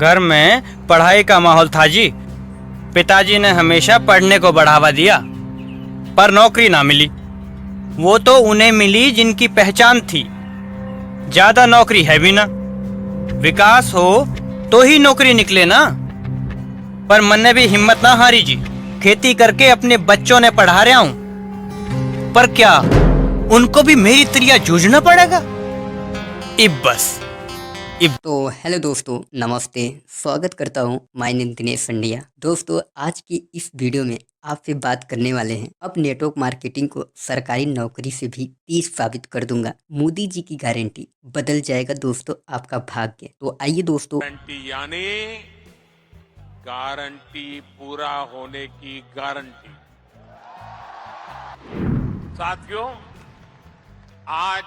घर में पढ़ाई का माहौल था जी। पिताजी ने हमेशा पढ़ने को बढ़ावा दिया, पर नौकरी ना मिली। वो तो उन्हें मिली जिनकी पहचान थी। ज्यादा नौकरी है भी ना, विकास हो तो ही नौकरी निकले ना। पर मन ने भी हिम्मत ना हारी जी। खेती करके अपने बच्चों ने पढ़ा रहा हूं, पर क्या उनको भी मेरी तरह जूझना पड़ेगा? इब बस तो हेलो दोस्तों, नमस्ते। स्वागत करता हूँ माय नेम दिनेश संडिया। दोस्तों, आज की इस वीडियो में आपसे बात करने वाले हैं, अब नेटवर्क मार्केटिंग को सरकारी नौकरी से भी तेज साबित कर दूंगा। मोदी जी की गारंटी, बदल जाएगा दोस्तों आपका भाग्य। तो आइए दोस्तों। गारंटी यानी गारंटी पूरा होने की गारंटी। साथियों, आज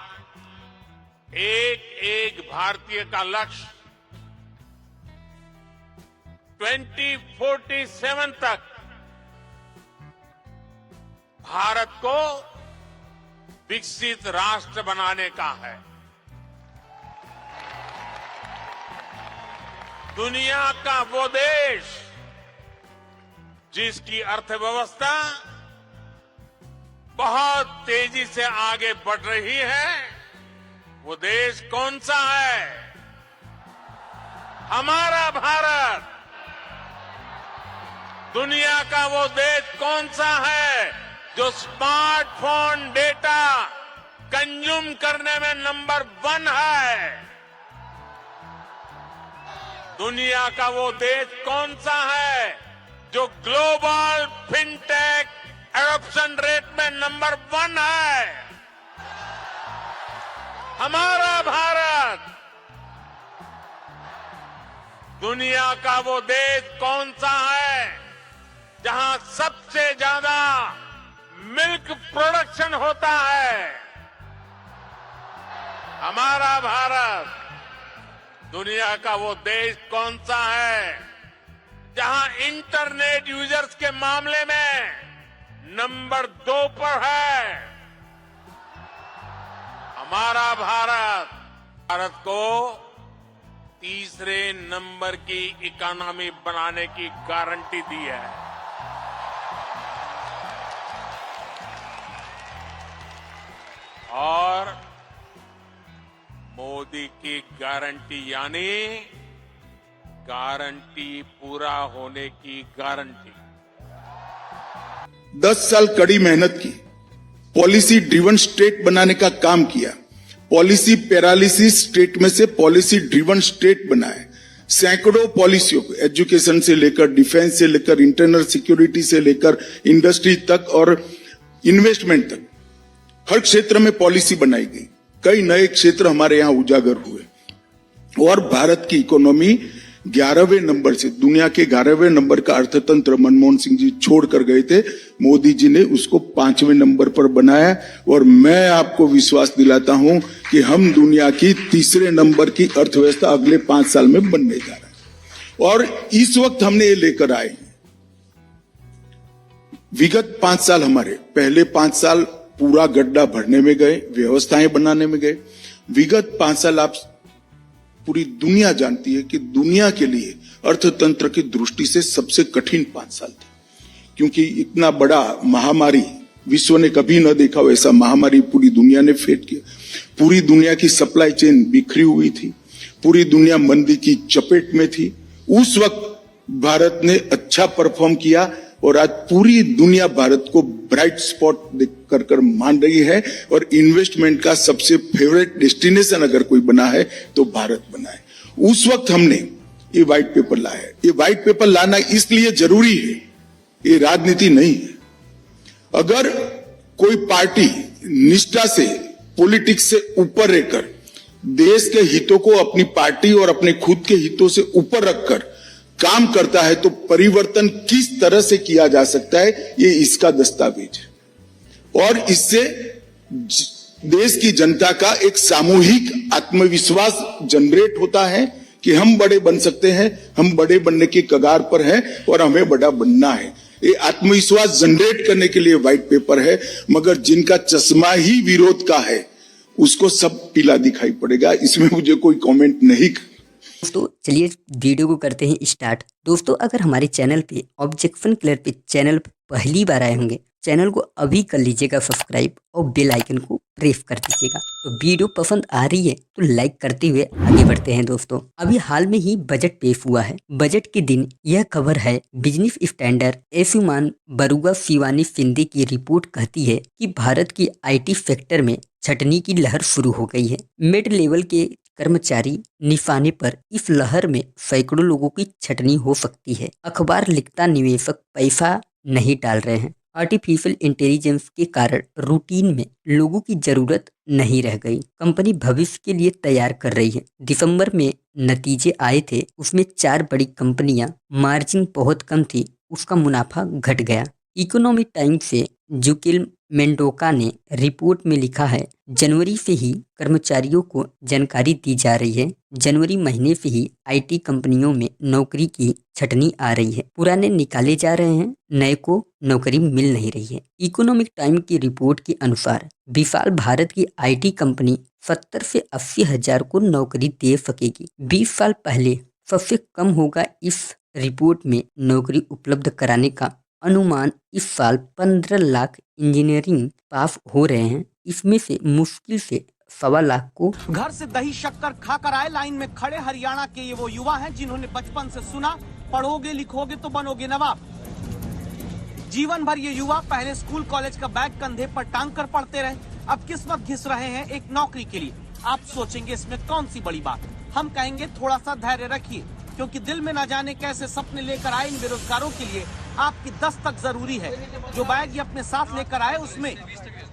एक एक भारतीय का लक्ष्य 2047 तक भारत को विकसित राष्ट्र बनाने का है। दुनिया का वो देश जिसकी अर्थव्यवस्था बहुत तेजी से आगे बढ़ रही है, वो देश कौन सा है? हमारा भारत। दुनिया का वो देश कौन सा है जो स्मार्टफोन डेटा कंज्यूम करने में नंबर 1 है? दुनिया का वो देश कौन सा है जो ग्लोबल फिनटेक एडॉप्शन रेट में नंबर 1 है? हमारा भारत। दुनिया का वो देश कौन सा है जहां सबसे ज्यादा मिल्क प्रोडक्शन होता है? हमारा भारत। दुनिया का वो देश कौन सा है जहां इंटरनेट यूजर्स के मामले में नंबर 2 पर है? हमारा भारत। भारत को तीसरे नंबर की इकोनॉमी बनाने की गारंटी दी है। और मोदी की गारंटी यानी गारंटी पूरा होने की गारंटी। 10 साल कड़ी मेहनत की, पॉलिसी ड्रिवन स्टेट बनाने का काम किया। पॉलिसी पैरालिसिस स्टेट में से पॉलिसी ड्रिवन स्टेट बनाए। सैकड़ों पॉलिसियों को, एजुकेशन से लेकर डिफेंस से लेकर इंटरनल सिक्योरिटी से लेकर इंडस्ट्री तक और इन्वेस्टमेंट तक, हर क्षेत्र में पॉलिसी बनाई गई। कई नए क्षेत्र हमारे यहां उजागर हुए और भारत की इकोनॉमी 11वें नंबर से, दुनिया के 11वें नंबर का अर्थतंत्र मनमोहन सिंह जी छोड़कर गए थे, मोदी जी ने उसको 5वें नंबर पर बनाया। और मैं आपको विश्वास दिलाता हूं कि हम दुनिया की तीसरे नंबर की अर्थव्यवस्था अगले 5 साल में बनने जा रहे हैं। और इस वक्त हमने ये लेकर आए। विगत 5 साल, हमारे पहले 5 साल पूरा गड्ढा भरने में गए, व्यवस्थाएं बनाने में गए। विगत 5 साल आप पूरी दुनिया जानती है कि दुनिया के लिए अर्थतंत्र की दृष्टि से सबसे कठिन 5 साल थे, क्योंकि इतना बड़ा महामारी विश्व ने कभी न देखा वैसा महामारी पूरी दुनिया ने फेट किया। पूरी दुनिया की सप्लाई चेन बिखरी हुई थी, पूरी दुनिया मंदी की चपेट में थी। उस वक्त भारत ने अच्छा परफॉर्म किया और आज पूरी दुनिया भारत को ब्राइट स्पॉट कर मान रही है। और इन्वेस्टमेंट का सबसे फेवरेट डेस्टिनेशन अगर कोई बना है तो भारत बना है। उस वक्त हमने ये व्हाइट पेपर लाया है। ये व्हाइट पेपर लाना इसलिए जरूरी है, ये राजनीति नहीं है। अगर कोई पार्टी निष्ठा से, पॉलिटिक्स से ऊपर रहकर देश के हितों को अपनी पार्टी और अपने खुद के हितों से ऊपर रखकर काम करता है, तो परिवर्तन किस तरह से किया जा सकता है, ये इसका दस्तावेज है। और इससे देश की जनता का एक सामूहिक आत्मविश्वास जनरेट होता है कि हम बड़े बन सकते हैं, हम बड़े बनने की कगार पर हैं और हमें बड़ा बनना है। ये आत्मविश्वास जनरेट करने के लिए व्हाइट पेपर है। मगर जिनका चश्मा ही विरोध का है, उसको सब पीला दिखाई पड़ेगा। इसमें मुझे कोई कमेंट नहीं। दोस्तों चलिए वीडियो को करते हैं स्टार्ट। दोस्तों अगर हमारे चैनल पे ऑब्जेक्शन क्लियर पे चैनल पे पहली बार आए होंगे, चैनल को अभी कर लीजिएगा सब्सक्राइब और बेल आइकन को प्रेस कर दीजिएगा। तो वीडियो पसंद आ रही है तो लाइक करते हुए आगे बढ़ते हैं। दोस्तों अभी हाल में ही बजट पेश हुआ है। बजट के दिन यह खबर है, बिजनेस स्टैंडर्ड एसुमान बरुआ शिवानी सिंधे की रिपोर्ट कहती है कि भारत की IT सेक्टर में छटनी की लहर शुरू हो गई है। मिड लेवल के कर्मचारी निशाने पर इस लहर में सैकड़ों लोगों की छटनी हो सकती है। अखबार लिखता निवेशक पैसा नहीं डाल रहे हैं। आर्टिफिशियल इंटेलिजेंस के कारण रूटीन में लोगों की जरूरत नहीं रह गई। कंपनी भविष्य के लिए तैयार कर रही है। दिसंबर में नतीजे आए थे, उसमें 4 बड़ी कंपनियां मार्जिन बहुत कम थी, उसका मुनाफा घट गया। इकोनॉमिक टाइम्स से जुकिल मेंडोका ने रिपोर्ट में लिखा है, जनवरी से ही कर्मचारियों को जानकारी दी जा रही है। जनवरी महीने से ही IT कंपनियों में नौकरी की छटनी आ रही है। पुराने निकाले जा रहे हैं, नए को नौकरी मिल नहीं रही है। इकोनॉमिक टाइम की रिपोर्ट के अनुसार विशाल भारत की IT कंपनी 70 से 80 हजार को नौकरी दे सकेगी। 20 साल पहले सबसे कम होगा। इस रिपोर्ट में नौकरी उपलब्ध कराने का अनुमान इस साल 15 लाख इंजीनियरिंग पास हो रहे हैं। इसमें से मुश्किल से 1.25 लाख को घर से दही शक्कर खाकर आए लाइन में खड़े हरियाणा के ये वो युवा हैं जिन्होंने बचपन से सुना, पढ़ोगे लिखोगे तो बनोगे नवाब। जीवन भर ये युवा पहले स्कूल कॉलेज का बैग कंधे पर टांग कर पढ़ते रहे, अब किस्मत घिस रहे हैं एक नौकरी के लिए। आप सोचेंगे इसमें कौन सी बड़ी बात, हम कहेंगे थोड़ा सा धैर्य रखिए, क्योंकि दिल में न जाने कैसे सपने लेकर आए इन बेरोजगारों के लिए आपकी दस्तक जरूरी है। जो बैग ये अपने साथ लेकर आए उसमें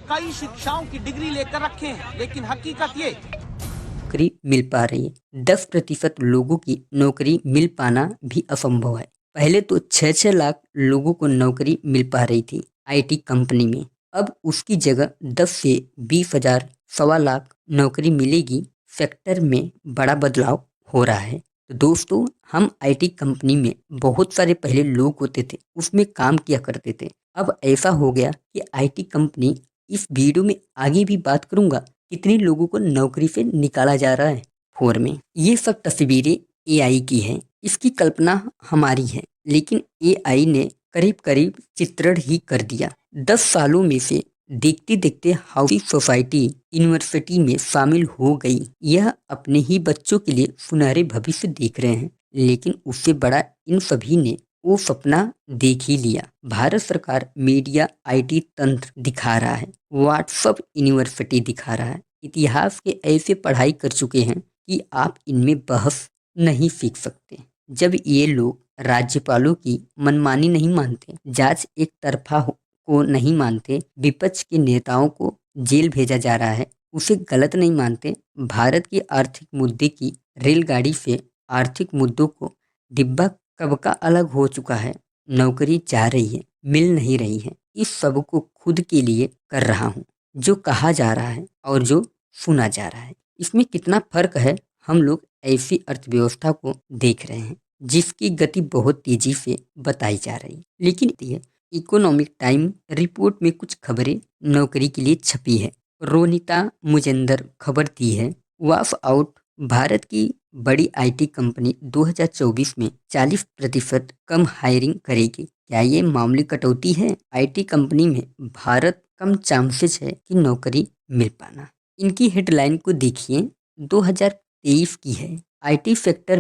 कई शिक्षाओं की डिग्री लेकर रखे हैं, लेकिन हकीकत ये नौकरी मिल पा रही है। 10% लोगों की नौकरी मिल पाना भी असंभव है। पहले तो 6-6 लाख लोगों को नौकरी मिल पा रही थी IT कंपनी में, अब उसकी जगह 10 से 20 हजार 1.25 लाख नौकरी मिलेगी। सेक्टर में बड़ा बदलाव हो रहा है। तो दोस्तों हम IT कंपनी में बहुत सारे पहले लोग होते थे, उसमें काम किया करते थे। अब ऐसा हो गया कि IT कंपनी, इस वीडियो में आगे भी बात करूंगा कितने लोगों को नौकरी से निकाला जा रहा है। 4 में ये सब तस्वीरें AI की हैं, इसकी कल्पना हमारी है, लेकिन AI ने करीब करीब चित्रण ही कर दिया। 10 सालों में से देखते देखते हाउसिंग सोसाइटी यूनिवर्सिटी में शामिल हो गई। यह अपने ही बच्चों के लिए सुनहरे भविष्य देख रहे हैं, लेकिन उससे बड़ा इन सभी ने वो सपना देख ही लिया। भारत सरकार मीडिया IT तंत्र दिखा रहा है, व्हाट्सएप यूनिवर्सिटी दिखा रहा है। इतिहास के ऐसे पढ़ाई कर चुके हैं कि आप इनमें बहस नहीं सीख सकते। जब ये लोग राज्यपालों की मनमानी नहीं मानते, जांच एक तरफा को नहीं मानते, विपक्ष के नेताओं को जेल भेजा जा रहा है, उसे गलत नहीं मानते, भारत की आर्थिक मुद्दे की रेलगाड़ी से आर्थिक मुद्दों को डिब्बा कब का अलग हो चुका है, नौकरी जा रही है, मिल नहीं रही है, इस सब को खुद के लिए कर रहा हूँ। जो कहा जा रहा है और जो सुना जा रहा है, इसमें कितना फर्क है। हम लोग ऐसी अर्थव्यवस्था को देख रहे हैं जिसकी गति बहुत तेजी से बताई जा रही है, लेकिन ये इकोनॉमिक टाइम रिपोर्ट में कुछ खबरें नौकरी के लिए छपी है। रोनिता मुजेंदर खबर दी है, वाफ आउट भारत की बड़ी IT कंपनी 2024 में 40% कम हायरिंग करेगी। क्या ये मामूली कटौती है? IT कंपनी में भारत कम चांसेस है कि नौकरी मिल पाना। इनकी हेडलाइन को देखिए, 2023 की है। IT सेक्टर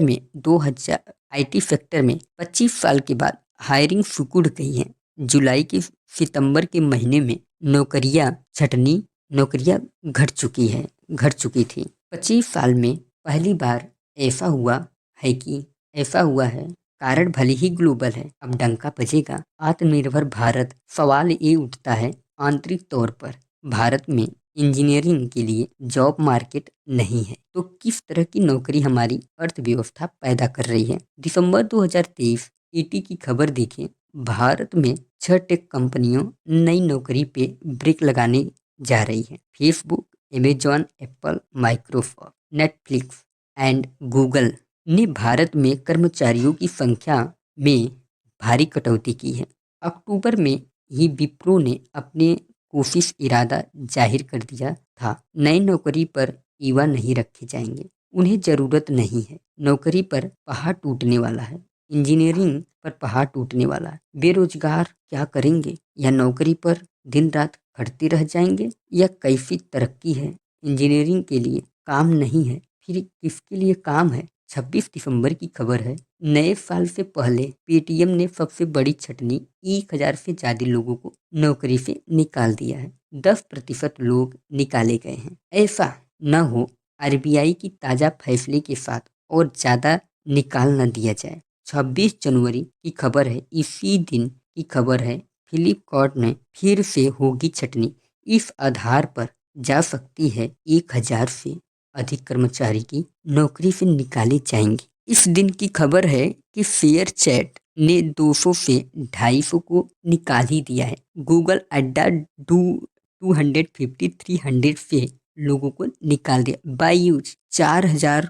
में 25 साल के बाद हायरिंग सिकुड़ गई है। जुलाई के सितंबर के महीने में नौकरियां घट चुकी थी। 25 साल में पहली बार ऐसा हुआ है। कारण भले ही ग्लोबल है, अब डंका बजेगा। आत्मनिर्भर भारत, सवाल ये उठता है आंतरिक तौर पर भारत में इंजीनियरिंग के लिए जॉब मार्केट नहीं है, तो किस तरह की नौकरी हमारी अर्थव्यवस्था पैदा कर रही है। दिसंबर 2023 ET की खबर देखें, भारत में 6 टेक कंपनियों नई नौकरी पे ब्रेक लगाने जा रही है। Facebook, Amazon, Apple, Microsoft, Netflix and Google ने भारत में कर्मचारियों की संख्या में भारी कटौती की है। अक्टूबर में ही विप्रो ने अपने कोशिश इरादा जाहिर कर दिया था, नई नौकरी पर युवा नहीं रखे जाएंगे। उन्हें जरूरत नहीं है। नौकरी पर पहाड़ टूटने वाला है, इंजीनियरिंग पर पहाड़ टूटने वाला है। बेरोजगार क्या करेंगे? या नौकरी पर दिन रात खटते रह जाएंगे, या कैफी तरक्की है? इंजीनियरिंग के लिए काम नहीं है, फिर किसके लिए काम है? 26 दिसंबर की खबर है। नए साल से पहले पेटीएम ने सबसे बड़ी छटनी 1000 से ज्यादा लोगों को नौकरी से निकाल दिया है। 10% लोग निकाले गए हैं। ऐसा न हो आरबीआई की ताज़ा फैसले के साथ और ज़्यादा निकाल न दिया जाए। 26 जनवरी की खबर है, इसी दिन की खबर है। फ्लिपकार्ट ने फिर से होगी छटनी, इस आधार पर जा सकती है 1000 से अधिक कर्मचारी की नौकरी से निकाले जाएंगे। इस दिन की खबर है कि शेयर चैट ने 200 से 250 को निकाल ही दिया है। गूगल अड्डा 250-300 से लोगों को निकाल दिया। बायूज 4000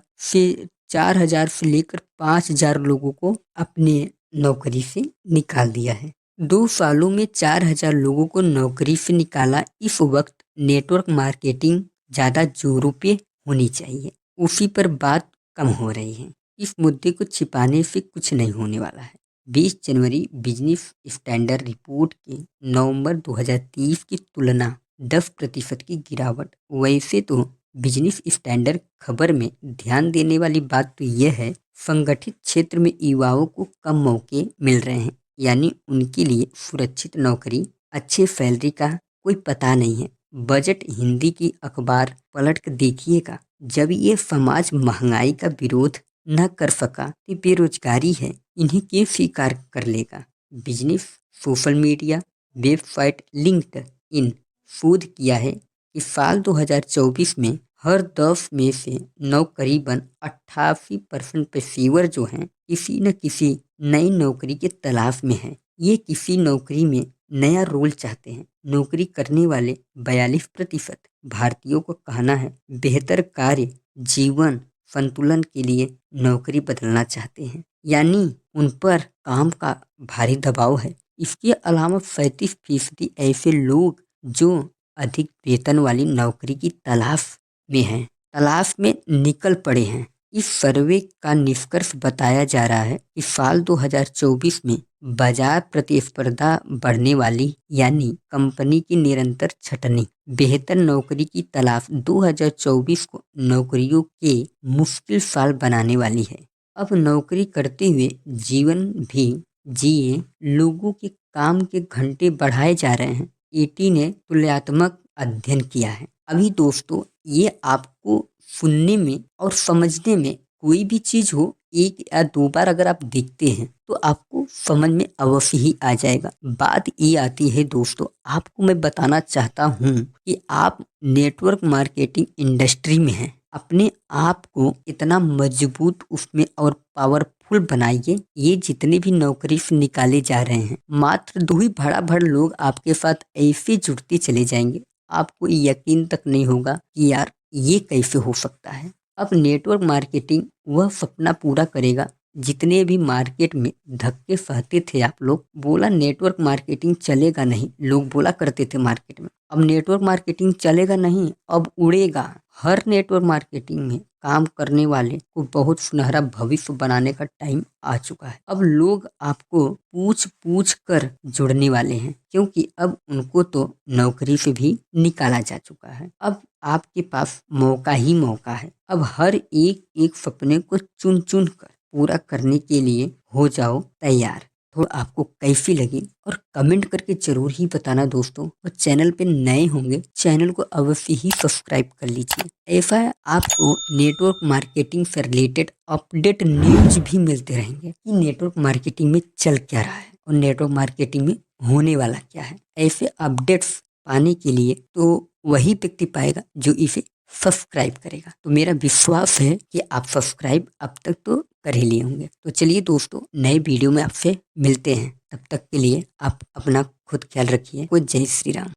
से लेकर 5000 लोगों को अपने नौकरी से निकाल दिया है। 2 सालों में 4000 लोगों को नौकरी से निकाला। इस वक्त नेटवर्क मार्केटिंग ज़्यादा जोरों पे होनी चाहिए, उसी पर बात कम हो रही है। इस मुद्दे को छिपाने से कुछ नहीं होने वाला है। 20 जनवरी बिजनेस स्टैंडर्ड रिपोर्ट के नवंबर 2023 की तुलना 10% की गिरावट। वैसे तो बिजनेस स्टैंडर्ड खबर में ध्यान देने वाली बात तो यह है, संगठित क्षेत्र में युवाओं को कम मौके मिल रहे हैं, यानी उनके लिए सुरक्षित नौकरी, अच्छे सैलरी का कोई पता नहीं है। बजट हिंदी की अखबार पलट कर देखिएगा, जब ये समाज महंगाई का विरोध न कर सका तो बेरोजगारी है, इन्हें क्यों स्वीकार कर लेगा। Business social media website linked in शोध किया है कि साल 2024 में हर 10 में से 9 करीबन 88% पेशेवर जो हैं किसी न किसी नई नौकरी के तलाश में हैं। ये किसी नौकरी में नया रोल चाहते हैं। नौकरी करने वाले 42% भारतीयों को कहना है बेहतर कार्य जीवन संतुलन के लिए नौकरी बदलना चाहते हैं, यानी उन पर काम का भारी दबाव है। इसके अलावा 37% ऐसे लोग जो अधिक वेतन वाली नौकरी की तलाश में निकल पड़े हैं। इस सर्वे का निष्कर्ष बताया जा रहा है कि साल 2024 में बाजार प्रतिस्पर्धा बढ़ने वाली, यानी कंपनी की निरंतर छटनी, बेहतर नौकरी की तलाश 2024 को नौकरियों के मुश्किल साल बनाने वाली है। अब नौकरी करते हुए जीवन भी जिए, लोगों के काम के घंटे बढ़ाए जा रहे हैं। ईटी ने तुलनात्मक अध्ययन किया है। अभी दोस्तों, ये आपको सुनने में और समझने में कोई भी चीज़ हो, 1 या 2 बार अगर आप देखते हैं तो आपको समझ में अवश्य ही आ जाएगा। बात ये आती है दोस्तों, आपको मैं बताना चाहता हूँ कि आप नेटवर्क मार्केटिंग इंडस्ट्री में हैं, अपने आप को इतना मजबूत उसमें और पावरफुल बनाइए। ये जितने भी नौकरी से निकाले जा रहे हैं, मात्र 2 ही भड़ लोग आपके साथ ऐसे जुड़ते चले जाएंगे, आपको यकीन तक नहीं होगा कि यार ये कैसे हो सकता है। अब नेटवर्क मार्केटिंग वह सपना पूरा करेगा जितने भी मार्केट में धक्के सहते थे आप लोग। बोला नेटवर्क मार्केटिंग चलेगा नहीं, लोग बोला करते थे मार्केट में। अब नेटवर्क मार्केटिंग चलेगा नहीं, अब उड़ेगा। हर नेटवर्क मार्केटिंग में काम करने वाले को बहुत सुनहरा भविष्य बनाने का टाइम आ चुका है। अब लोग आपको पूछ पूछ कर जुड़ने वाले हैं, क्योंकि अब उनको तो नौकरी से भी निकाला जा चुका है। अब आपके पास मौका ही मौका है। अब हर एक सपने को चुन चुन कर पूरा करने के लिए हो जाओ तैयार। तो आपको कैसी लगी और कमेंट करके जरूर ही बताना दोस्तों। और चैनल पे नए होंगे, चैनल को अवश्य ही सब्सक्राइब कर लीजिए। ऐसा है, आपको नेटवर्क मार्केटिंग से रिलेटेड अपडेट न्यूज भी मिलते रहेंगे कि नेटवर्क मार्केटिंग में चल क्या रहा है और नेटवर्क मार्केटिंग में होने वाला क्या है। ऐसे अपडेट्स पाने के लिए तो वही व्यक्ति पाएगा जो इसे सब्सक्राइब करेगा। तो मेरा विश्वास है कि आप सब्सक्राइब अब तक तो कर ही लिए होंगे। तो चलिए दोस्तों, नए वीडियो में आपसे मिलते हैं। तब तक के लिए आप अपना खुद ख्याल रखिए। जय श्री राम।